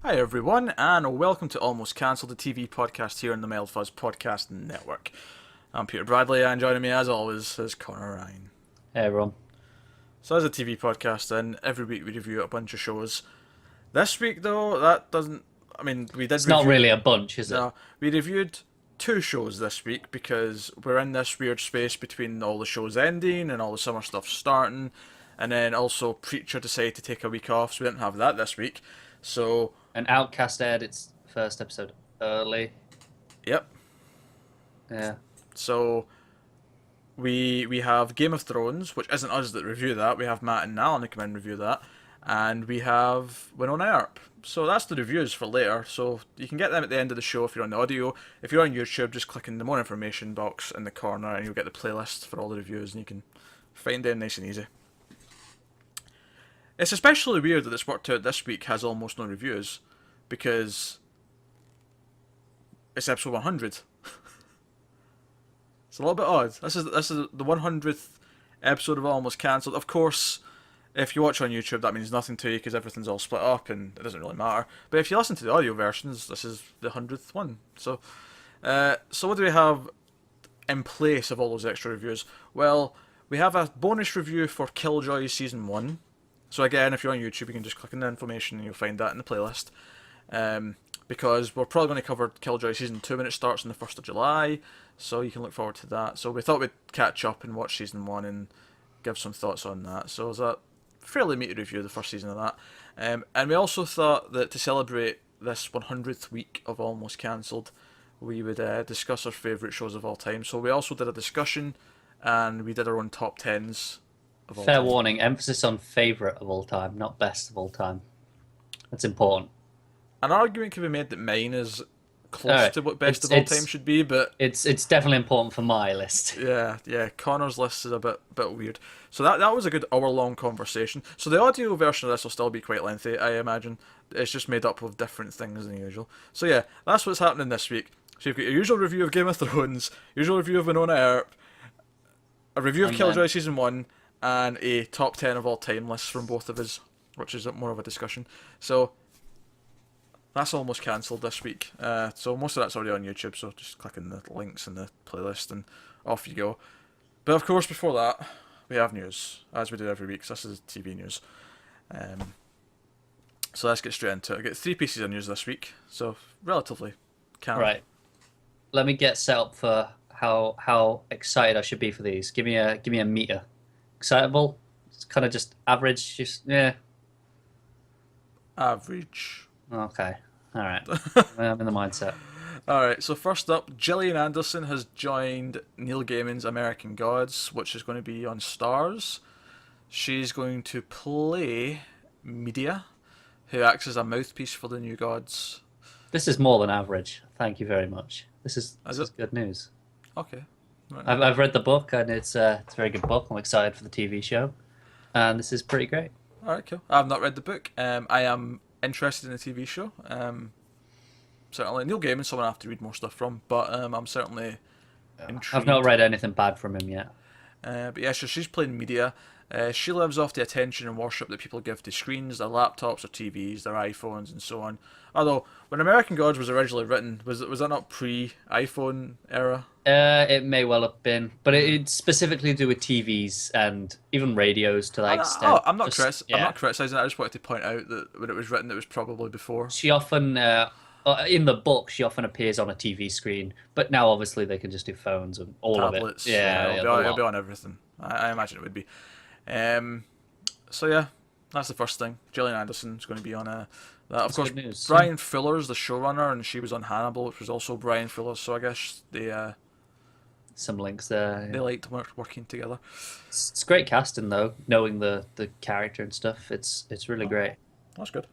Hi everyone, and welcome to Almost Cancelled, the TV podcast here on the Mild Fuzz Podcast Network. I'm Peter Bradley, and joining me as always is Connor Ryan. Hey everyone. So as a TV podcast, and every week we review a bunch of shows. This week though, that doesn't... I mean, we did It's not review... really a bunch, is it? No, we reviewed two shows this week because we're in this weird space between all the shows ending and all the summer stuff starting, and then also Preacher decided to take a week off, so we didn't have that this week. So... And Outcast aired its first episode early. Yep. Yeah. So we have Game of Thrones, which isn't us that review that. We have Matt and Alan who come in and review that, and we have Winona Earp. So that's the reviews for later. So you can get them at the end of the show if you're on the audio. If you're on YouTube, just click in the more information box in the corner, and you'll get the playlist for all the reviews, and you can find them nice and easy. It's especially weird that this worked out this week has almost no reviews, because it's episode 100. It's a little bit odd. This is the 100th episode of Almost Cancelled. Of course, if you watch on YouTube, that means nothing to you because everything's all split up and it doesn't really matter. But if you listen to the audio versions, this is the 100th one. So what do we have in place of all those extra reviews? Well, we have a bonus review for Killjoy Season 1. So again, if you're on YouTube, you can just click on the information and you'll find that in the playlist. Because we're probably going to cover Killjoy Season 2 when it starts on the 1st of July, so you can look forward to that. So we thought we'd catch up and watch Season 1 and give some thoughts on that. So it was a fairly meaty review of the first season of that. And we also thought that to celebrate this 100th week of Almost Cancelled, we would discuss our favourite shows of all time. So we also did a discussion, and we did our own top 10s of all Fair time. warning, emphasis on favourite of all time, not best of all time. That's important. An argument can be made that mine is close Alright, to what best of all time should be, but It's definitely important for my list. yeah, Connor's list is a bit weird. So that was a good hour-long conversation. So the audio version of this will still be quite lengthy, I imagine. It's just made up of different things than usual. So yeah, that's what's happening this week. So you've got your usual review of Game of Thrones, usual review of Winona Earp, a review of And Killjoy then- Season 1, and a top 10 of all time list from both of us, which is more of a discussion. So that's Almost Cancelled this week. So most of that's already on YouTube, so just click in the links in the playlist and off you go. But of course, before that, we have news, as we do every week, so this is TV news. So let's get straight into it. I get 3 pieces of news this week, so relatively calm. Right. Let me get set up for how excited I should be for these. Give me a meter. Excitable? It's kind of just average, yeah. Average. Okay. Alright. I'm in the mindset. Alright, so first up, Gillian Anderson has joined Neil Gaiman's American Gods, which is going to be on Stars. She's going to play Media, who acts as a mouthpiece for the new gods. This is more than average. Thank you very much. This is good news. Okay. Right. I've read the book and it's a very good book. I'm excited for the TV show, and this is pretty great. Alright, cool. I've not read the book. I am interested in the TV show. Certainly, Neil Gaiman's someone I have to read more stuff from, but I'm certainly intrigued. I've not read anything bad from him yet. But yeah, so she's playing Media. She lives off the attention and worship that people give to screens, their laptops, their TVs, their iPhones, and so on. Although, when American Gods was originally written, was that not pre-iPhone era? It may well have been, but it's specifically to do with TVs and even radios to that extent. I'm not Yeah. I'm not criticizing. I just wanted to point out that when it was written, it was probably before. She often, in the book, she often appears on a TV screen, but now obviously they can just do phones and all Tablets. of it. Yeah, it'll be on everything. I imagine it would be. So yeah, that's the first thing. Gillian Anderson's going to be on that. Of That's course, good news. Brian Fuller's the showrunner, and she was on Hannibal, which was also Brian Fuller. So I guess they Some links there. they liked working together. It's great casting though, knowing the character and stuff. It's really great. That's good.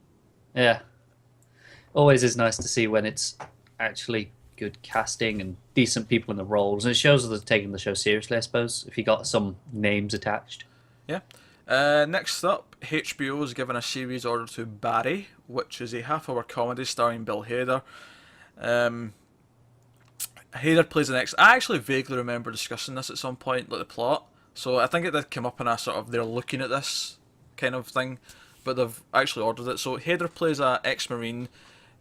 Yeah. Always is nice to see when it's actually good casting and decent people in the roles. And it shows that they're taking the show seriously, I suppose, if you got some names attached. Yeah. Next up, HBO has given a series order to Barry, which is a half-hour comedy starring Bill Hader. Hader plays an ex. I actually vaguely remember discussing this at some point, like the plot. So I think it did come up in a sort of they're looking at this kind of thing. but they've actually ordered it. So Hader plays a ex-marine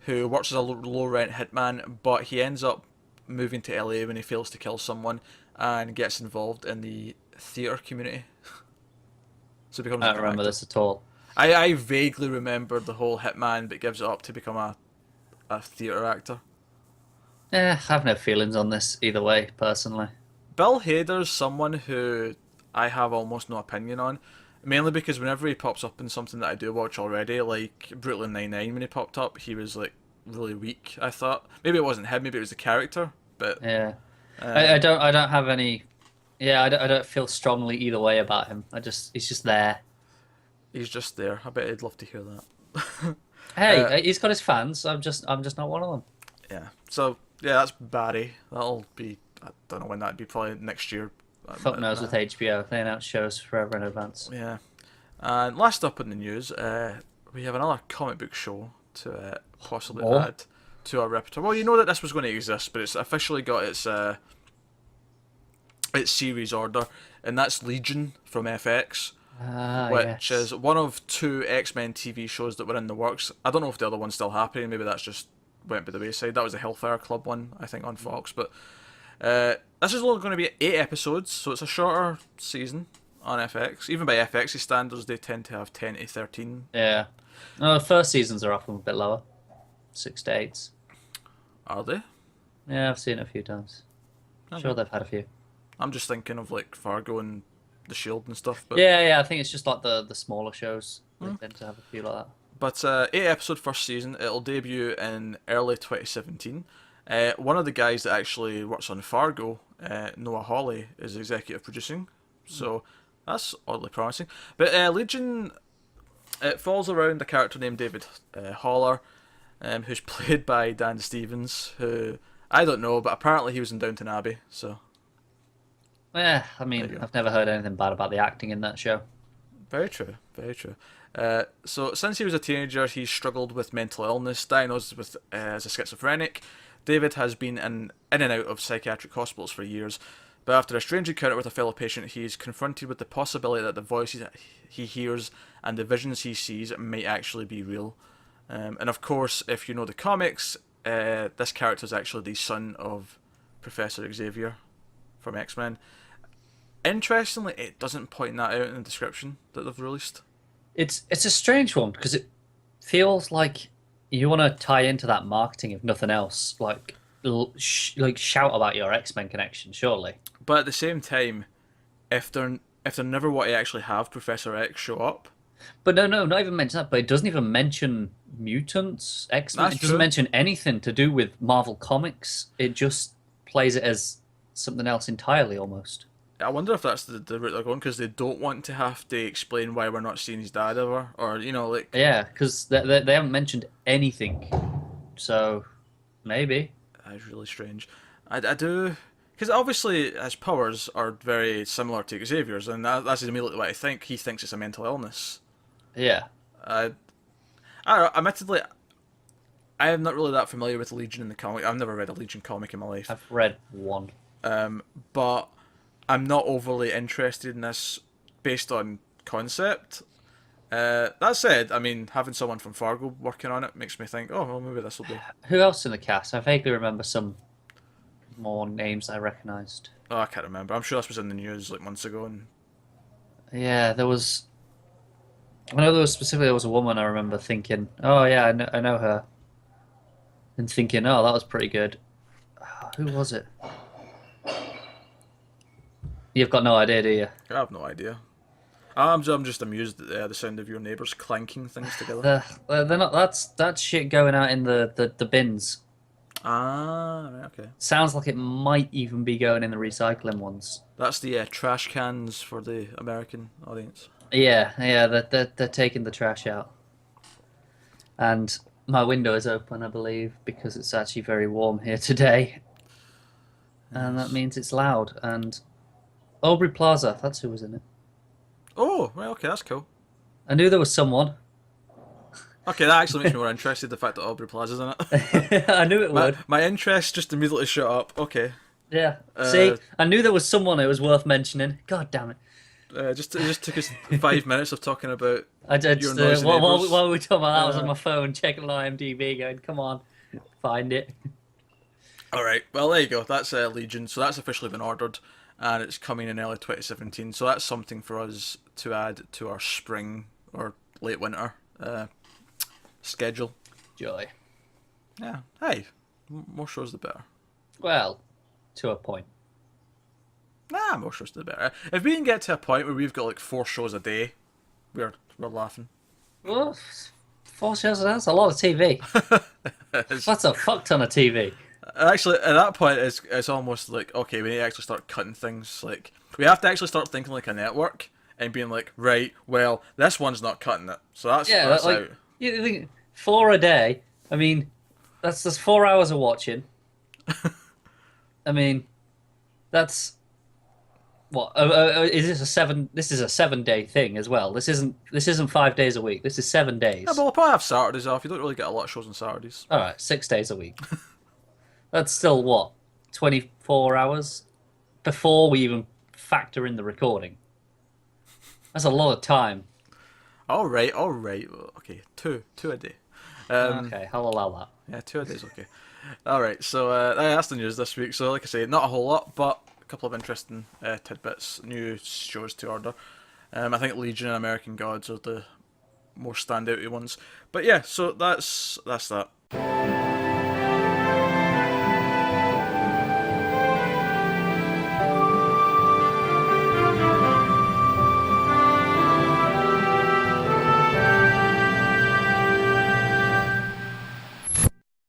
who works as a low-rent hitman, but he ends up moving to LA when he fails to kill someone and gets involved in the theatre community. So he becomes I an don't remember actor. this at all. I vaguely remember the whole hitman, but gives it up to become a theatre actor. I have no feelings on this either way, personally. Bill Hader's someone who I have almost no opinion on, mainly because whenever he pops up in something that I do watch already, like Brooklyn Nine-Nine, when he popped up, he was like really weak. I thought maybe it wasn't him, maybe it was the character, but Yeah, I don't have any. Yeah, I don't feel strongly either way about him. He's just there. he's just there. I bet he'd love to hear that. Hey, he's got his fans. I'm just not one of them. Yeah. So yeah, that's Barry. That'll be, I don't know when that'd be, probably next year. Fuck knows with HBO. They announce shows forever in advance. Yeah. And last up in the news, we have another comic book show to possibly add to our repertoire. Well, you know that this was going to exist, but it's officially got its series order, and that's Legion from FX, which Yes. is one of two X-Men TV shows that were in the works. I don't know if the other one's still happening. Maybe that's just went by the wayside. That was the Hellfire Club one, I think, on Fox. But this is only going to be 8 episodes, so it's a shorter season on FX. Even by FX's standards, they tend to have 10 to 13. Yeah. No, the first seasons are often a bit lower, 6 to 8. Are they? Yeah, I've seen it a few times. Okay. Sure, they've had a few. I'm just thinking of like Fargo and The Shield and stuff. But Yeah, I think it's just like the smaller shows. They tend to have a few like that. But 8 episode first season. It'll debut in early 2017. One of the guys that actually works on Fargo, Noah Hawley, is executive producing. So that's oddly promising. But Legion, it falls around a character named David Haller, who's played by Dan Stevens, who I don't know, but apparently he was in Downton Abbey. So Yeah, I There you mean, go. I've never heard anything bad about the acting in that show. very true, very true. So since he was a teenager, he struggled with mental illness, diagnosed with as a schizophrenic. David has been in and out of psychiatric hospitals for years, but after a strange encounter with a fellow patient, he is confronted with the possibility that the voices he hears and the visions he sees might actually be real. And of course, if you know the comics, this character is actually the son of Professor Xavier from X-Men. Interestingly, it doesn't point that out in the description that they've released. It's a strange one because it feels like you want to tie into that marketing if nothing else, like shout about your X-Men connection, surely. But at the same time, if they're never want to actually have Professor X show up, But no, not even mention that. But it doesn't even mention mutants, X-Men. That's It doesn't true. mention anything to do with Marvel Comics. It just plays it as something else entirely, almost. I wonder if that's the route they're going, because they don't want to have to explain why we're not seeing his dad ever, or like Yeah, because they haven't mentioned anything. So maybe. that's really strange. I do, because obviously his powers are very similar to Xavier's, and that's immediately what I think. He thinks it's a mental illness. Yeah. I don't know, admittedly, I am not really that familiar with Legion in the comic. I've never read a Legion comic in my life. I've read one. But I'm not overly interested in this based on concept. That said, I mean, having someone from Fargo working on it makes me think, oh, well, maybe this will be. Who else in the cast? I vaguely remember some more names I recognised. Oh, I can't remember. I'm sure this was in the news like months ago. And Yeah, there was. I know there was a woman I remember thinking, oh yeah, I know her. And thinking, oh, that was pretty good. Who was it? You've got no idea, do you? I have no idea. I'm just amused at the sound of your neighbours clanking things together. They're not. That's shit going out in the bins. Ah, right, okay. Sounds like it might even be going in the recycling ones. That's the trash cans for the American audience. Yeah, they're taking the trash out. And my window is open, I believe, because it's actually very warm here today. And that means it's loud. And Aubrey Plaza, that's who was in it. Oh, right, okay, that's cool. I knew there was someone. Okay, that actually makes me more interested, the fact that Aubrey Plaza's in it. I knew it would. My interest just immediately shut up. Okay. Yeah. See, I knew there was someone it was worth mentioning. God damn it. It just took us 5 minutes of talking about I did. your noisy neighbours. While we were talking about that, I was on Uh, my phone checking IMDb, going, "Come on, find it." All right, well there you go. That's Legion. So that's officially been ordered, and it's coming in early 2017. So that's something for us to add to our spring or late winter schedule. Joy. Yeah. Hey, more shows the better. Well, to a point. Nah, more shows the better. If we can get to a point where we've got like 4 shows a day, we're laughing. Well, 4 shows, that's a lot of TV. That's a fuck ton of TV. Actually, at that point, it's almost like, okay, we need to actually start cutting things. Like, we have to actually start thinking like a network and being like, right, well, this one's not cutting it, so that's out. You think 4 a day? I mean, that's 4 hours of watching. I mean, that's what? Is this a 7? This is a 7-day thing as well. This isn't 5 days a week. This is 7 days. Yeah, but we'll probably have Saturdays off. You don't really get a lot of shows on Saturdays. All right, 6 days a week. That's still what, 24 hours before we even factor in the recording. That's a lot of time. All right. Okay, two a day. Okay, I'll allow that. Yeah, 2 a day is okay. All right, so that's the news this week. So, like I say, not a whole lot, but a couple of interesting tidbits, new shows to order. I think Legion and American Gods are the more standouty ones. But yeah, so that's that.